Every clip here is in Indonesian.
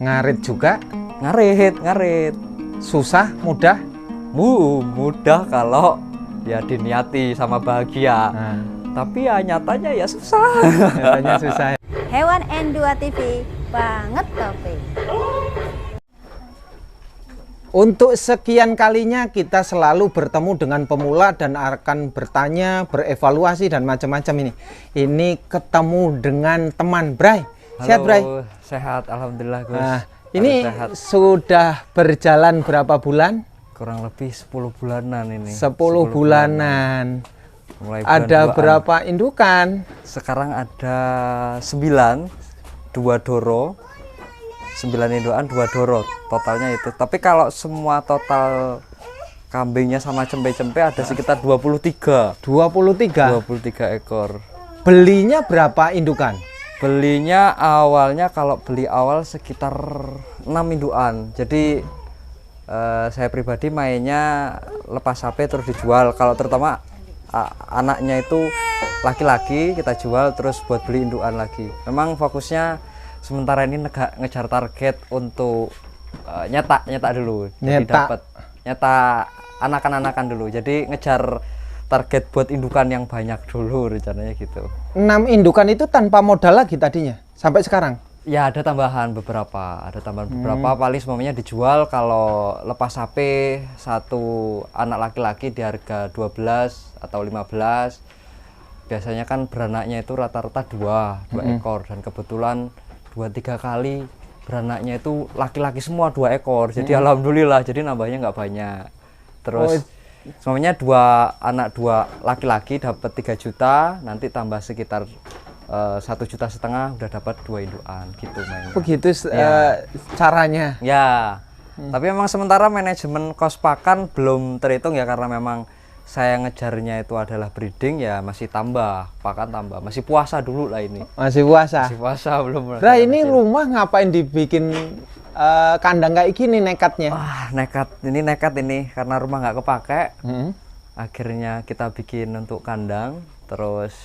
Ngarit juga? Ngarit. Susah, mudah? Mudah kalau ya diniati sama bahagia. Tapi ya nyatanya ya susah. Nyatanya susah. Hewan N2 TV banget topik. Untuk sekian kalinya kita selalu bertemu dengan pemula dan akan bertanya, berevaluasi dan macam-macam ini. Ini ketemu dengan teman Bray. Sehat Bray? Sehat, alhamdulillah Gus. Nah, ini sehat. Sudah berjalan berapa bulan? Kurang lebih 10 bulanan ini. 10 bulanan. Mulai ada berapa indukan? Sekarang ada 9, 2 doro. 9 indukan, 2 doro totalnya itu. Tapi kalau semua total kambingnya sama cempe-cempe ada sekitar 23 ekor. Belinya berapa indukan? Belinya awalnya, kalau beli awal sekitar 6 indukan. Jadi saya pribadi mainnya lepas HP terus dijual. Kalau terutama anaknya itu laki-laki kita jual terus buat beli indukan lagi. Memang fokusnya sementara ini ngejar target untuk nyetak dulu. Jadi dapat nyetak anakan-anakan dulu. Jadi ngejar target buat indukan yang banyak dulu rencananya gitu. 6 indukan itu tanpa modal lagi tadinya sampai sekarang? Ya ada tambahan beberapa, paling semuanya dijual kalau lepas HP satu anak laki-laki di harga 12 atau 15. Biasanya kan beranaknya itu rata-rata 2 ekor dan kebetulan 2-3 kali beranaknya itu laki-laki semua 2 ekor. Jadi alhamdulillah, jadi nambahnya nggak banyak. Terus semuanya 2 anak 2 laki-laki dapat 3 juta, nanti tambah sekitar 1,5 juta udah dapat 2 indukan gitu mainnya. Begitu caranya. Ya. Tapi memang sementara manajemen kos pakan belum terhitung ya, karena memang saya ngejarnya itu adalah breeding, ya masih pakan tambah. Masih puasa dulu lah ini. Masih puasa. Masih puasa belum. Nah, ini rumah ngapain dibikin kandang kayak gini nekatnya? Wah, nekat ini karena rumah nggak kepake. Akhirnya kita bikin untuk kandang. Terus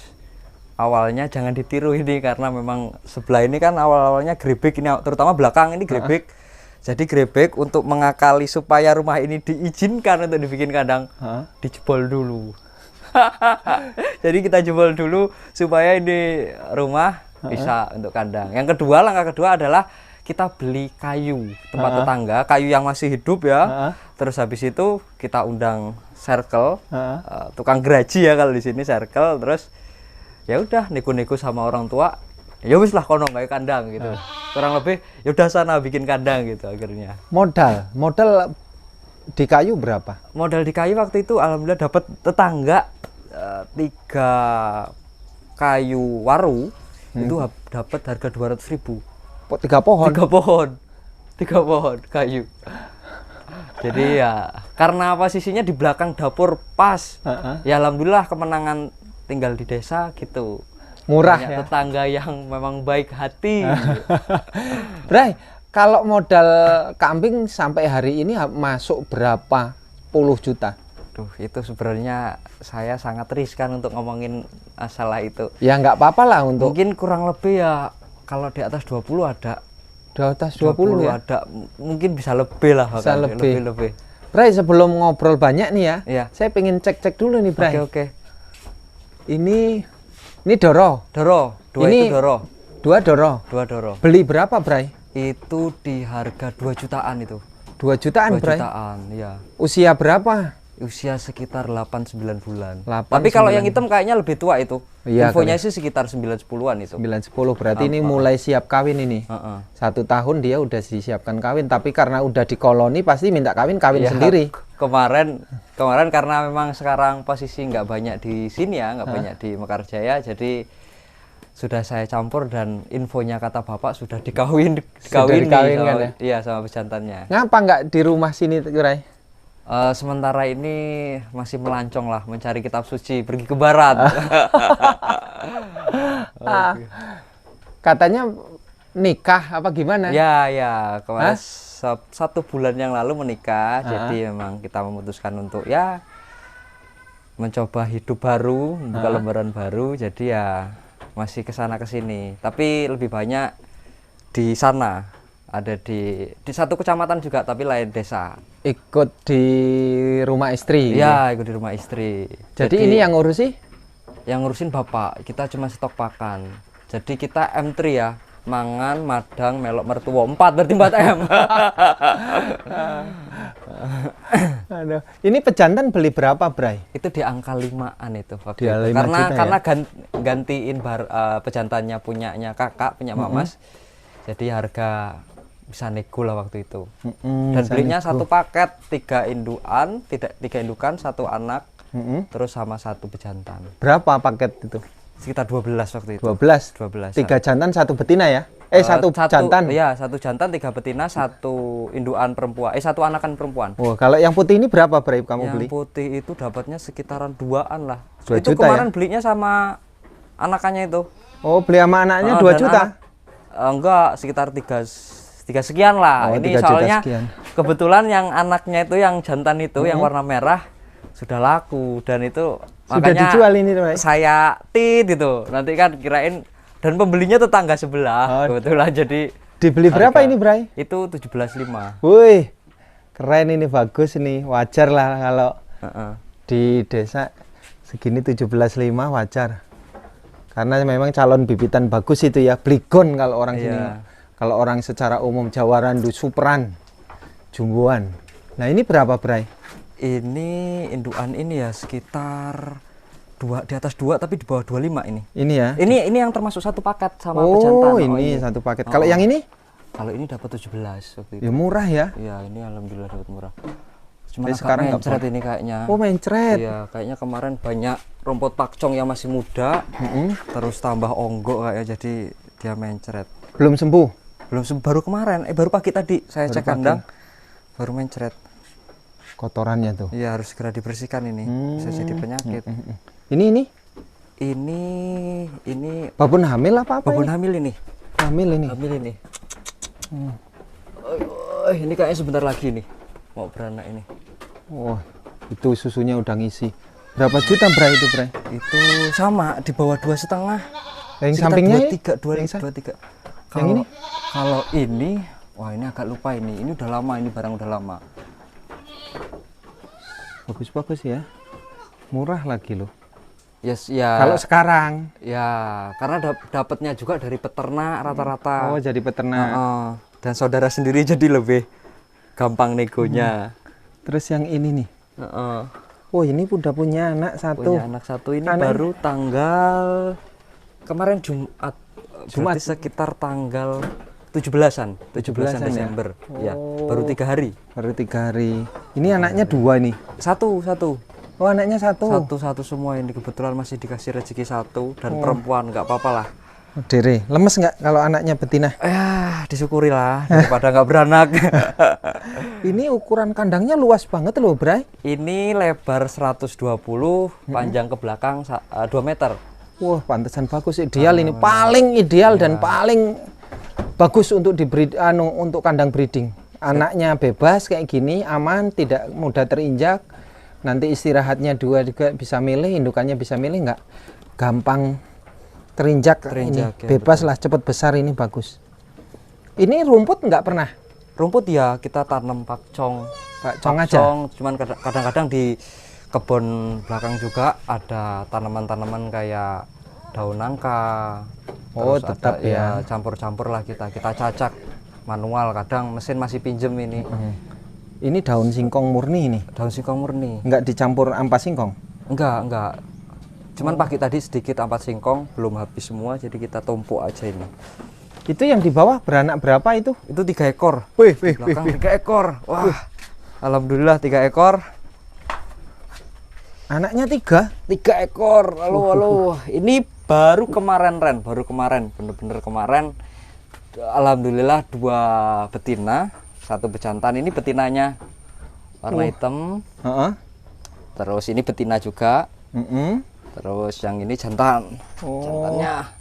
awalnya jangan ditiru ini karena memang sebelah ini kan awalnya grebek, ini terutama belakang ini grebek. Jadi grebek untuk mengakali supaya rumah ini diizinkan untuk dibikin kandang, dijebol dulu. Jadi kita jebol dulu supaya ini rumah bisa untuk kandang. Langkah kedua adalah kita beli kayu tempat tetangga, kayu yang masih hidup ya. Terus habis itu kita undang circle, tukang geraji ya kalau di sini circle. Terus ya udah nego-nego sama orang tua. Ya wis lah kono kayak kandang gitu. Kurang lebih ya udah sana bikin kandang gitu akhirnya. Modal di kayu berapa? Modal di kayu waktu itu alhamdulillah dapat tetangga 3 kayu waru itu dapat harga 200.000. 3 pohon. 3 pohon kayu. Jadi ya karena posisinya di belakang dapur pas. Ya alhamdulillah kemenangan tinggal di desa gitu. Murah banyak ya. Tetangga yang memang baik hati. Bray, kalau modal kambing sampai hari ini masuk berapa puluh juta? Duh, itu sebenarnya saya sangat riskan untuk ngomongin masalah itu. Ya nggak apa-apa lah untuk. Mungkin kurang lebih ya kalau di atas 20 ada. Di atas 20 ya? Ada, mungkin bisa lebih lah. Bisa lebih. Bray, sebelum ngobrol banyak nih ya, iya. Saya pengen cek dulu nih Bray. Oke. Ini doro. Ini 2 doro. 2 doro. Beli berapa Bray? Itu di harga 2 jutaan itu. 2 jutaan 2 Bray? jutaan, ya. Usia berapa? Usia sekitar 8-9 bulan. 8, tapi kalau 9. yang hitam kayaknya lebih tua itu. Iya, infonya sih sekitar 9-10-an itu. 9-10 berarti ini mulai siap kawin ini. 1 tahun dia udah disiapkan kawin, tapi karena udah di koloni pasti minta kawin ya, sendiri. Kemarin karena memang sekarang posisi nggak banyak di sini ya, nggak banyak di Mekarjaya, jadi sudah saya campur dan infonya kata bapak sudah dikawin sama, kan, ya? Iya, sama pejantannya. Ngapa nggak di rumah sini Ray? Sementara ini masih melancong lah, mencari kitab suci, pergi ke barat. Katanya nikah apa gimana? Ya kemarin 1 bulan yang lalu menikah. Jadi memang kita memutuskan untuk ya mencoba hidup baru, membuka lembaran baru. Jadi ya masih kesana kesini, tapi lebih banyak di sana Ada di satu kecamatan juga tapi lain desa. Ikut di rumah istri. Iya, ikut di rumah istri. Jadi ini yang ngurus sih? Yang ngurusin bapak, kita cuma stok pakan. Jadi kita M3 ya, mangan, madang, melok mertua 4 berarti 4 M. Aduh. Ini pejantan beli berapa, Bray? Itu di angka 5-an itu waktu Di itu. 5 Karena juta ya? karena gantiin pejantannya punyanya kakak, punya Mamas. Jadi harga bisa nego lah waktu itu. Dan bisa belinya nego. satu paket 3 indukan, tidak 3 indukan, 1 anak, terus sama 1 pejantan. Berapa paket itu? Sekitar 12 waktu itu. 12. 12. 3 jantan 1 betina ya? Satu jantan. Iya, 1 jantan, 3 betina, 1 indukan perempuan. 1 anakan perempuan. Oh, kalau yang putih ini berapa, Bray, kamu Yang beli? putih itu dapatnya sekitaran 2-an lah. 2 itu juta kemarin ya? belinya sama anakannya itu. Oh, beli sama anaknya 2 Dan juta? Enggak, sekitar 3 sekian lah. Oh, Ini 3 juta soalnya sekian. kebetulan yang anaknya itu yang jantan itu yang warna merah sudah laku dan itu Sudah makanya dijual ini, Bray? saya gitu. Nanti kan kirain dan pembelinya tetangga sebelah kebetulan jadi Dibeli berapa harga. ini, Bray? Itu 17.500. Wih, keren ini, bagus ini. Wajar lah kalau Heeh. di desa segini 17.500 wajar. Karena memang calon bibitan bagus itu ya, Bligon kalau orang sini. Iya. Kalau orang secara umum Jawa Randu, Supran, Jumboan. Nah, ini berapa, Bray? Ini indukan ini ya sekitar di atas 2 tapi di bawah 25 ini. Ini ya. Ini yang termasuk satu paket sama Oh, pejantan. ini satu paket. Kalau yang ini? Kalau ini dapat 17 waktu itu. Ya murah ya. Iya, ini alhamdulillah dapat murah. Cuma Tapi agak sekarang nggak mencret ini kayaknya. Oh, mencret. Iya, kayaknya kemarin banyak rumput pakcong yang masih muda. Terus tambah onggok kayak jadi dia mencret. Belum sembuh. Belum baru kemarin, baru pagi tadi saya cek kandang baru mencret. Kotorannya tuh. Iya, harus segera dibersihkan ini. Bisa jadi penyakit. Ini Ini babon hamil apa babon ini? hamil ini. Hamil ini. Hamil ini. Ini kayaknya sebentar lagi nih mau beranak ini. Wah, itu susunya udah ngisi. Berapa juta, Bray, itu, Bray? Itu sama di bawah 2,5. Yang sampingnya ini? 23. Yang ini? Kalau ini, wah ini agak lupa ini. Ini udah lama, ini barang udah lama. Bagus-bagus ya. Murah lagi loh. Yes, ya. Kalau sekarang. Ya, karena dapatnya juga dari peternak rata-rata. Oh, jadi peternak. Dan saudara sendiri jadi lebih gampang negonya. Terus yang ini nih. Oh, ini udah punya anak satu. Punya anak satu ini Anak- baru tanggal kemarin Jumat. Jumat. Berarti sekitar tanggal 17-an 17-an ya? Desember. Ya, Oh. baru 3 hari. Baru 3 hari. Ini anaknya 2 nih. Satu. Oh, anaknya 1. Satu semua ini kebetulan masih dikasih rezeki 1 dan perempuan nggak apa-apa lah. Dere, lemes nggak kalau anaknya betina? Disyukuri lah daripada nggak beranak. Ini ukuran kandangnya luas banget loh, Bray. Ini lebar 120, panjang ke belakang 2 meter. Wah, pantesan bagus, ideal ini. Paling ideal dan paling bagus untuk untuk kandang breeding. Anaknya bebas kayak gini, aman, tidak mudah terinjak. Nanti istirahatnya 2 juga bisa milih, indukannya bisa milih, nggak gampang terinjak ini. Ya, Bebas lah, cepet besar, ini bagus. Ini rumput nggak pernah? Rumput ya kita tanam pakcong. Pakcong aja? Cuman kadang-kadang di kebun belakang juga ada tanaman-tanaman kayak daun nangka. Oh, Terus tetap ada, ya. Campur-campur lah kita cacak manual, kadang mesin masih pinjem ini. Ini daun singkong murni ini? Daun singkong murni. Nggak dicampur ampas singkong? Enggak. Cuman pagi tadi sedikit ampas singkong, belum habis semua, jadi kita tumpuk aja ini. Itu yang di bawah beranak berapa itu? Itu 3 ekor. Wih, Belakang 3 ekor. Wah, alhamdulillah 3 ekor. Anaknya 3? 3 ekor. Halo. Ini baru kemarin bener-bener kemarin. Alhamdulillah 2 betina, 1 bejantan. Ini betinanya warna hitam. Terus ini betina juga. Terus yang ini jantan. Jantannya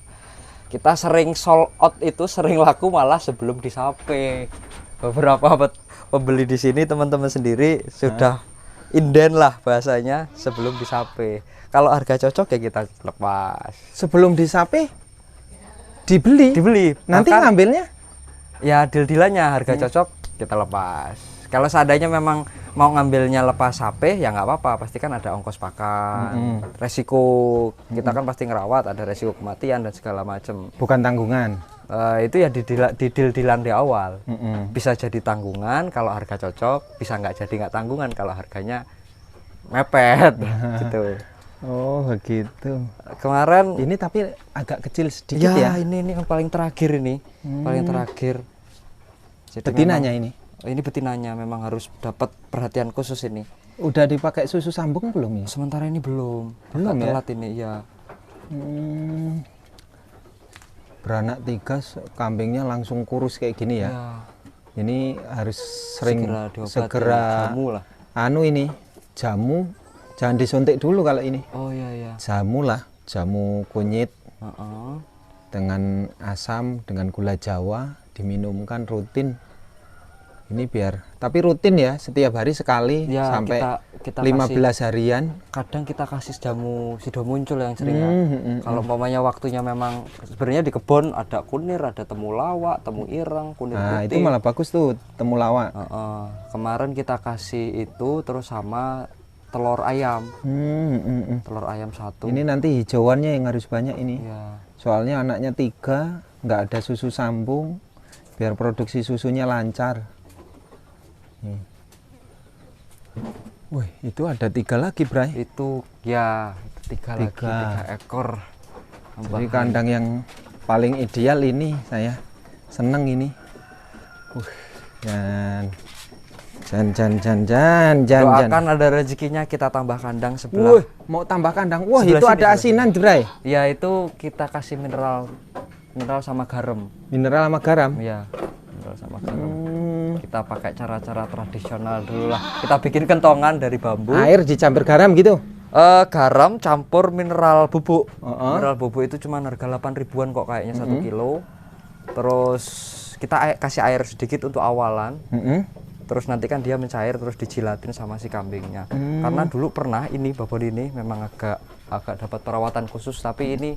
kita sering sold out itu, sering laku malah sebelum disape. Beberapa pembeli di sini teman-teman sendiri sudah inden lah bahasanya sebelum disape. Kalau harga cocok ya kita lepas. Sebelum disape dibeli? Dibeli. Nanti Bahkan ngambilnya? Ya deal-dealannya harga cocok kita lepas. Kalau seandainya memang mau ngambilnya lepas HP ya nggak apa-apa, pasti kan ada ongkos pakan, resiko kita kan pasti ngerawat, ada resiko kematian dan segala macam. Bukan tanggungan. Itu ya di deal-dealan di awal. Bisa jadi tanggungan kalau harga cocok, bisa nggak jadi nggak tanggungan kalau harganya mepet gitu. Oh begitu. Kemarin Ini tapi agak kecil sedikit ya, ya. ini yang paling terakhir ini, paling terakhir. Jadi Betinanya memang- ini. Ini betinanya memang harus dapat perhatian khusus ini. Udah dipakai susu sambung belum ya? Sementara ini belum. Belum Agak ya? telat ini ya. Beranak 3 kambingnya langsung kurus kayak gini ya. Ya, Ini harus sering segera diobati, segera jamu lah. anu ini jamu jangan disuntik dulu kalau ini. Oh iya ya. Jamu lah, jamu kunyit Heeh. dengan asam dengan gula Jawa diminumkan rutin. Ini biar tapi rutin ya, setiap hari sekali Ya, sampai kita 15 harian. Kadang kita kasih jamu sido muncul yang sering kan. Kalau umpamanya waktunya memang sebenarnya di kebun ada kunir, ada temulawak, temu ireng, kunir Nah, putih. itu malah bagus tuh temulawak. Heeh. Kemarin kita kasih itu terus sama telur ayam. Telur ayam 1. Ini nanti hijauannya yang harus banyak ini. Ya. Soalnya anaknya 3, nggak ada susu sambung, biar produksi susunya lancar. Nih. Wih, itu ada 3 lagi, Bray. Itu ya tiga lagi, 3 ekor. Jadi kandang yang paling ideal ini saya seneng ini. Jan. Doakan ada rezekinya kita tambah kandang sebelah. Wih, mau tambah kandang. Wah, Sebelah itu sini, ada sebelah asinan, Bray. Ya itu kita kasih mineral sama garam. Mineral sama garam. Ya, mineral sama garam. Kita pakai cara-cara tradisional dulu lah. Kita bikin kentongan dari bambu. Air dicampur garam gitu. Garam campur mineral bubuk. Oh. Mineral bubuk itu cuma harga 8 ribuan kok kayaknya 1 kilo. Terus kita kasih air sedikit untuk awalan. Terus nanti kan dia mencair terus dijilatin sama si kambingnya. Karena dulu pernah ini babon ini memang agak dapat perawatan khusus, tapi ini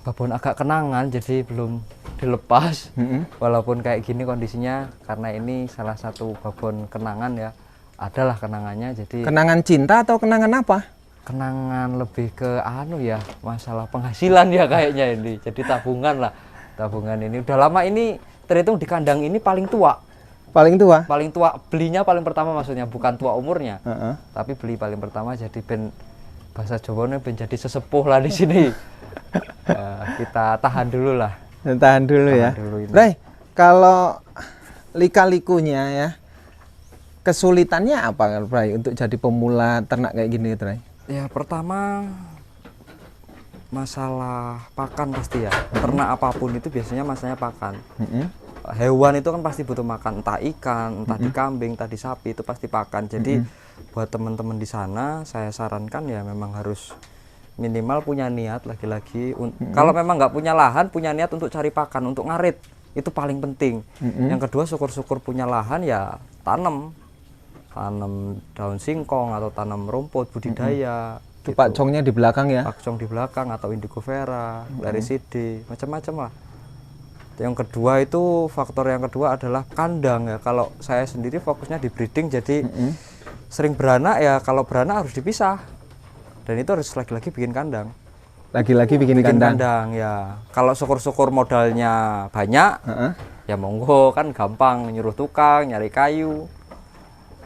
babon agak kenangan jadi belum dilepas. Walaupun kayak gini kondisinya karena ini salah satu babon kenangan ya. Adalah kenangannya jadi Kenangan cinta atau kenangan apa? kenangan lebih ke masalah penghasilan ya kayaknya ini. Jadi tabungan lah. Tabungan ini udah lama ini terhitung di kandang ini paling tua. Paling tua? Paling tua belinya paling pertama maksudnya bukan tua umurnya. Heeh. Tapi beli paling pertama jadi ben bahasa Jawanya ben jadi sesepuh lah di sini. Kita tahan dulu lah. Tahan dulu ya. dulu ini. Bray, kalau lika-likunya ya, kesulitannya apa Bray untuk jadi pemula ternak kayak gini, Bray? Ya pertama masalah pakan pasti ya. Ternak apapun itu biasanya masalahnya pakan. Hewan itu kan pasti butuh makan, entah ikan, entah di kambing, entah di sapi, itu pasti pakan. Jadi buat teman-teman di sana saya sarankan ya memang harus minimal punya niat lagi-lagi. Kalau memang nggak punya lahan, punya niat untuk cari pakan, untuk ngarit, itu paling penting. Yang kedua syukur-syukur punya lahan ya tanam daun singkong atau tanam rumput budidaya. Itu pakcongnya di belakang ya? Pakcong di belakang atau indigo vera, lariside, macam-macam lah. Yang kedua itu faktor yang kedua adalah kandang ya. Kalau saya sendiri fokusnya di breeding, jadi sering beranak ya. Kalau beranak harus dipisah, dan itu harus lagi-lagi bikin kandang. Lagi-lagi bikin kandang. Ya. Kalau syukur-syukur modalnya banyak, ya monggo kan gampang nyuruh tukang, nyari kayu.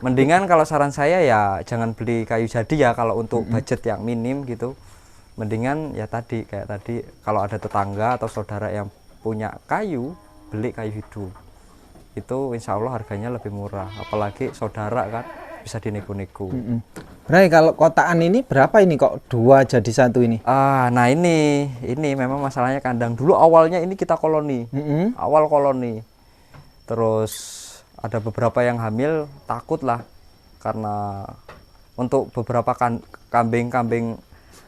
Mendingan kalau saran saya ya jangan beli kayu jadi ya kalau untuk budget yang minim gitu. Mendingan ya kayak tadi kalau ada tetangga atau saudara yang punya kayu, beli kayu hidup. Itu insya Allah harganya lebih murah. Apalagi saudara kan bisa dinego-nego. Bray, kalau kotaan ini berapa ini kok 2 jadi 1 ini? Nah ini memang masalahnya kandang. Dulu awalnya ini kita koloni, awal koloni. Terus ada beberapa yang hamil, takut lah karena untuk beberapa kambing-kambing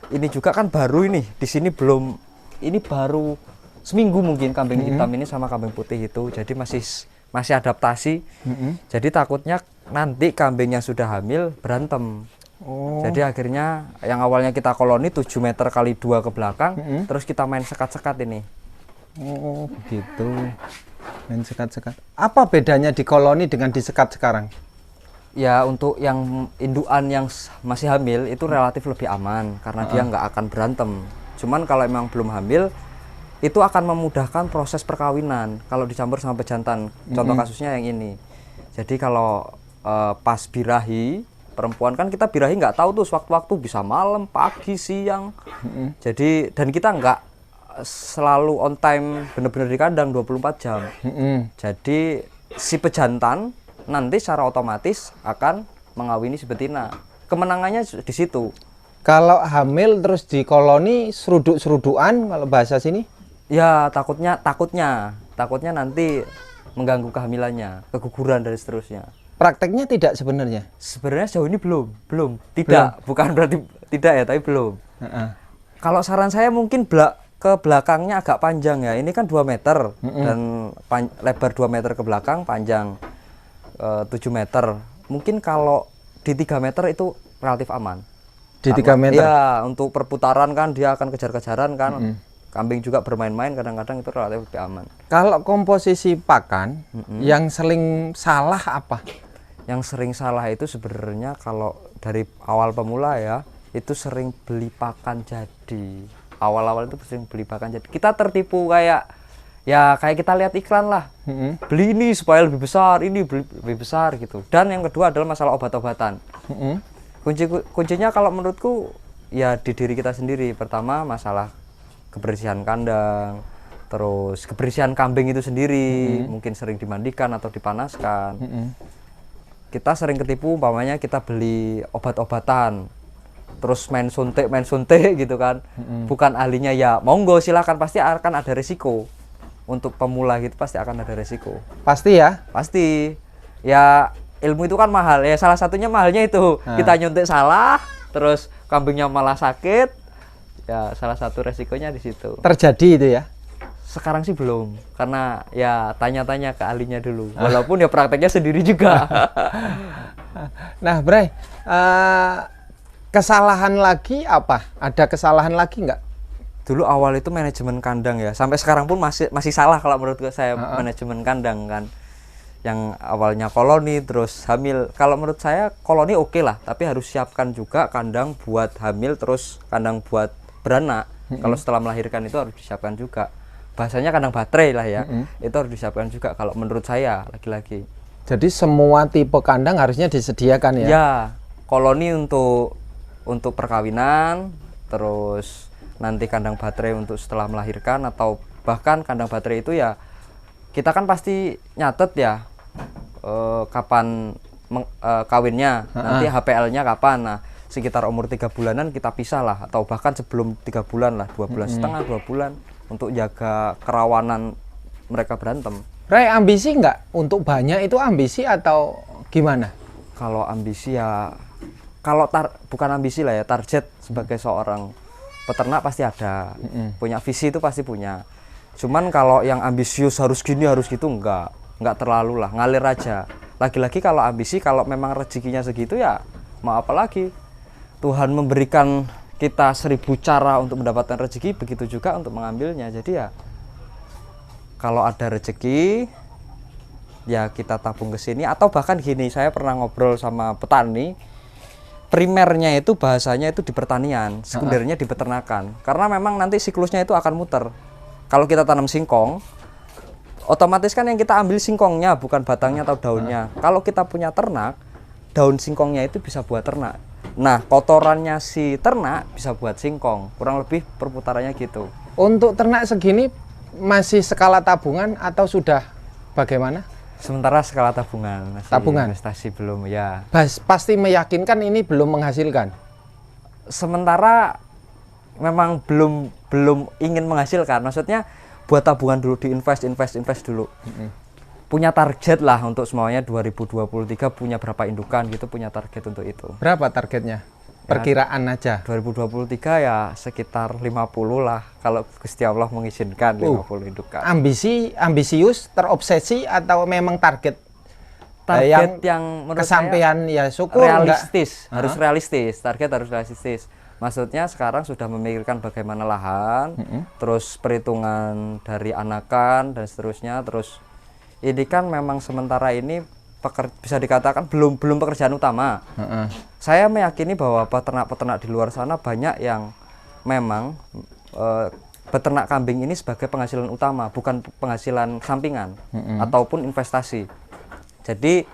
ini juga kan baru ini di sini belum, ini baru seminggu mungkin kambing hitam ini sama kambing putih itu, jadi masih adaptasi. Jadi takutnya nanti kambing yang sudah hamil berantem. Jadi akhirnya yang awalnya kita koloni 7 meter kali 2 ke belakang, terus kita main sekat-sekat ini. Oh begitu. Main sekat-sekat. Apa bedanya di koloni dengan di sekat sekarang? Ya untuk yang indukan yang masih hamil itu relatif lebih aman karena dia nggak akan berantem. Cuman kalau emang belum hamil itu akan memudahkan proses perkawinan kalau dicampur sama pejantan. Contoh kasusnya yang ini. Jadi kalau pas birahi perempuan kan kita birahi nggak tahu tuh waktu-waktu bisa malam, pagi, siang. Jadi dan kita nggak selalu on time bener-bener di kandang 24 jam. Jadi si pejantan nanti secara otomatis akan mengawini si betina. Kemenangannya di situ. Kalau hamil terus di koloni seruduk-serudukan kalau bahasa sini? Ya takutnya nanti mengganggu kehamilannya, keguguran dan seterusnya. Prakteknya tidak sebenarnya. Sebenarnya sejauh ini belum. Tidak, bukan berarti tidak ya, tapi belum. Kalau saran saya mungkin ke belakangnya agak panjang ya. Ini kan 2 meter dan lebar 2 meter ke belakang, panjang 7 meter. Mungkin kalau di 3 meter itu relatif aman. Di 3 meter? Ya, untuk perputaran kan dia akan kejar-kejaran kan. Kambing juga bermain-main kadang-kadang itu relatif lebih aman. Kalau komposisi pakan yang sering salah apa? Yang sering salah itu sebenarnya kalau dari awal pemula ya, itu sering beli pakan jadi. Awal-awal itu sering beli pakan jadi. Kita tertipu kayak kita lihat iklan lah. Beli ini supaya lebih besar, ini beli lebih besar gitu. Dan yang kedua adalah masalah obat-obatan. Kuncinya kalau menurutku ya di diri kita sendiri. Pertama masalah kebersihan kandang, terus kebersihan kambing itu sendiri, mungkin sering dimandikan atau dipanaskan. Kita sering ketipu umpamanya kita beli obat-obatan terus main suntik gitu kan. Bukan ahlinya, ya monggo silakan, pasti akan ada resiko. Untuk pemula gitu pasti akan ada resiko. Pasti ya? Pasti. Ya ilmu itu kan mahal ya, salah satunya mahalnya itu. Kita nyuntik salah terus kambingnya malah sakit. Ya salah satu resikonya di situ. Terjadi itu ya? Sekarang sih belum, karena ya tanya-tanya ke ahlinya dulu. Walaupun ya prakteknya sendiri juga. Nah, Bray, kesalahan lagi apa? Ada kesalahan lagi nggak? Dulu awal itu manajemen kandang ya. Sampai sekarang pun masih salah kalau menurut saya manajemen kandang kan. Yang awalnya koloni terus hamil. Kalau menurut saya koloni oke lah, tapi harus siapkan juga kandang buat hamil terus kandang buat beranak. Kalau setelah melahirkan itu harus disiapkan juga. Bahasanya kandang baterai lah ya. Itu harus disiapkan juga kalau menurut saya lagi-lagi. Jadi semua tipe kandang harusnya disediakan ya? Ya, koloni untuk perkawinan, terus nanti kandang baterai untuk setelah melahirkan, atau bahkan kandang baterai itu ya kita kan pasti nyatet ya kapan kawinnya, nanti HPL-nya kapan. Nah, sekitar umur 3 bulanan kita pisah lah, atau bahkan sebelum 3 bulan lah, 2 bulan setengah, 2 bulan untuk jaga kerawanan mereka berantem. Bray, ambisi nggak? Untuk banyak itu ambisi atau gimana? Kalau ambisi ya, bukan ambisi lah ya, target sebagai seorang peternak pasti ada. Punya visi itu pasti punya. Cuman kalau yang ambisius harus gini harus gitu enggak terlalu lah, ngalir aja. Lagi-lagi kalau ambisi, kalau memang rezekinya segitu ya mau apa lagi. Tuhan memberikan kita 1000 cara untuk mendapatkan rezeki, begitu juga untuk mengambilnya. Jadi ya kalau ada rezeki ya kita tabung ke sini, atau bahkan gini, saya pernah ngobrol sama petani, primernya itu bahasanya itu di pertanian, sekundernya di peternakan. Karena memang nanti siklusnya itu akan muter. Kalau kita tanam singkong, otomatis kan yang kita ambil singkongnya, bukan batangnya atau daunnya. Kalau kita punya ternak, daun singkongnya itu bisa buat ternak. Nah, kotorannya si ternak bisa buat singkong. Kurang lebih perputarannya gitu. Untuk ternak segini masih skala tabungan atau sudah bagaimana? Sementara skala tabungan, masih tabungan, investasi belum ya. Pasti meyakinkan ini belum menghasilkan. Sementara memang belum ingin menghasilkan. Maksudnya buat tabungan dulu, diinvest dulu. Punya target lah untuk semuanya 2023 punya berapa indukan gitu, punya target untuk itu. Berapa targetnya? Perkiraan aja. 2023 ya sekitar 50 lah kalau Gusti Allah mengizinkan, 50 indukan. Ambisius, terobsesi, atau memang target yang menurut kesampaian saya ya syukur realistis, harus realistis. Target harus realistis. Maksudnya sekarang sudah memikirkan bagaimana lahan, terus perhitungan dari anakan dan seterusnya, terus ini kan memang sementara ini bisa dikatakan belum pekerjaan utama. Saya meyakini bahwa peternak-peternak di luar sana banyak yang memang beternak kambing ini sebagai penghasilan utama, bukan penghasilan sampingan ataupun investasi. Jadi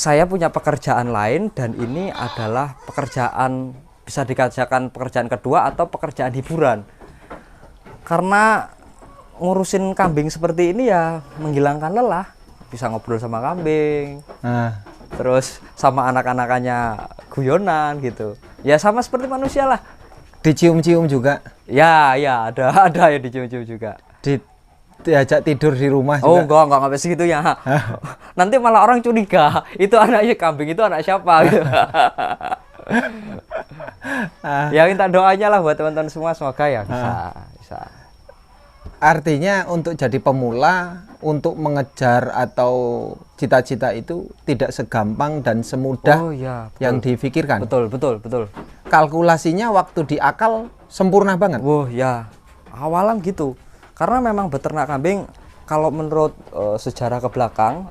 saya punya pekerjaan lain dan ini adalah pekerjaan, bisa dikatakan pekerjaan kedua atau pekerjaan hiburan. Karena ngurusin kambing seperti ini ya menghilangkan lelah, bisa ngobrol sama kambing, terus sama anak-anakannya guyonan gitu. Ya sama seperti manusia lah. Dicium-cium juga? Ya ada ya dicium-cium juga. Diajak tidur di rumah Oh juga? enggak sampai segitunya. Nanti malah orang curiga, itu anaknya kambing, itu anak siapa gitu. Ya minta doanya lah buat teman-teman semua, semoga ya bisa. Artinya untuk jadi pemula, untuk mengejar atau cita-cita itu tidak segampang dan semudah yang difikirkan. Betul. Kalkulasinya waktu diakal sempurna banget. Ya, awalan gitu. Karena memang beternak kambing, kalau menurut sejarah ke belakang,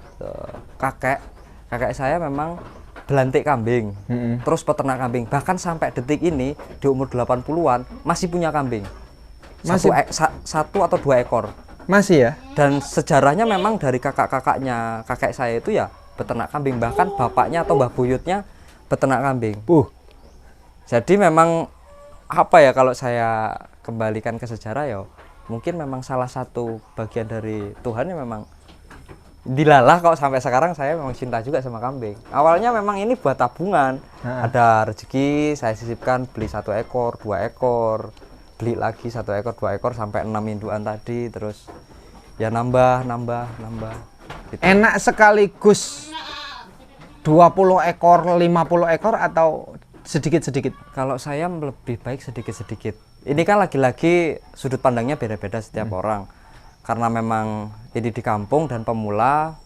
kakek saya memang belantik kambing, terus peternak kambing. Bahkan sampai detik ini, di umur 80-an, masih punya kambing. Satu atau 2 ekor. Masih ya? Dan sejarahnya memang dari kakek saya itu ya beternak kambing. Bahkan bapaknya atau mbah buyutnya beternak kambing. Jadi memang apa ya, kalau saya kembalikan ke sejarah ya, mungkin memang salah satu bagian dari Tuhan yang memang dilalah kok sampai sekarang saya memang cinta juga sama kambing. Awalnya memang ini buat tabungan, ada rezeki saya sisipkan, beli 1 ekor, 2 ekor, beli lagi 1 ekor, 2 ekor sampai 6 induan tadi, terus ya nambah gitu. Enak sekaligus 20 ekor, 50 ekor atau sedikit-sedikit? Kalau saya lebih baik sedikit-sedikit. Ini kan lagi-lagi sudut pandangnya beda-beda setiap orang. Karena memang ini di kampung dan pemula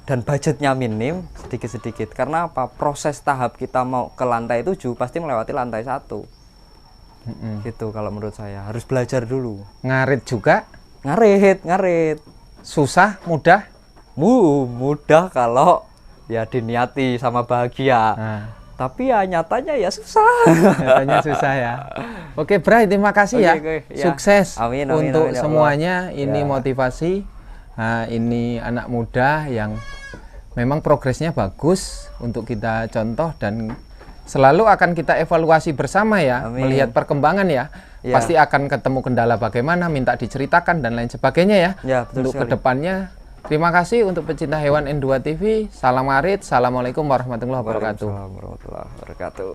dan budgetnya minim, sedikit-sedikit. Karena apa? Proses tahap kita mau ke lantai 7 pasti melewati lantai 1. Gitu kalau menurut saya. Harus belajar dulu. Ngarit juga? Ngarit. Susah, mudah? Mudah kalau ya diniati sama bahagia. Tapi ya nyatanya ya susah. Nyatanya susah ya. Oke Bray, terima kasih ya. Sukses amin, untuk amin, semuanya. Ini motivasi. Nah, ini anak muda yang memang progresnya bagus untuk kita contoh dan selalu akan kita evaluasi bersama ya. Melihat perkembangan ya. Pasti akan ketemu kendala bagaimana, minta diceritakan dan lain sebagainya ya. Untuk kedepannya. Terima kasih untuk pecinta hewan N2 TV. Salam ngarit. Assalamualaikum warahmatullahi wabarakatuh. Waalaikumsalam warahmatullahi wabarakatuh.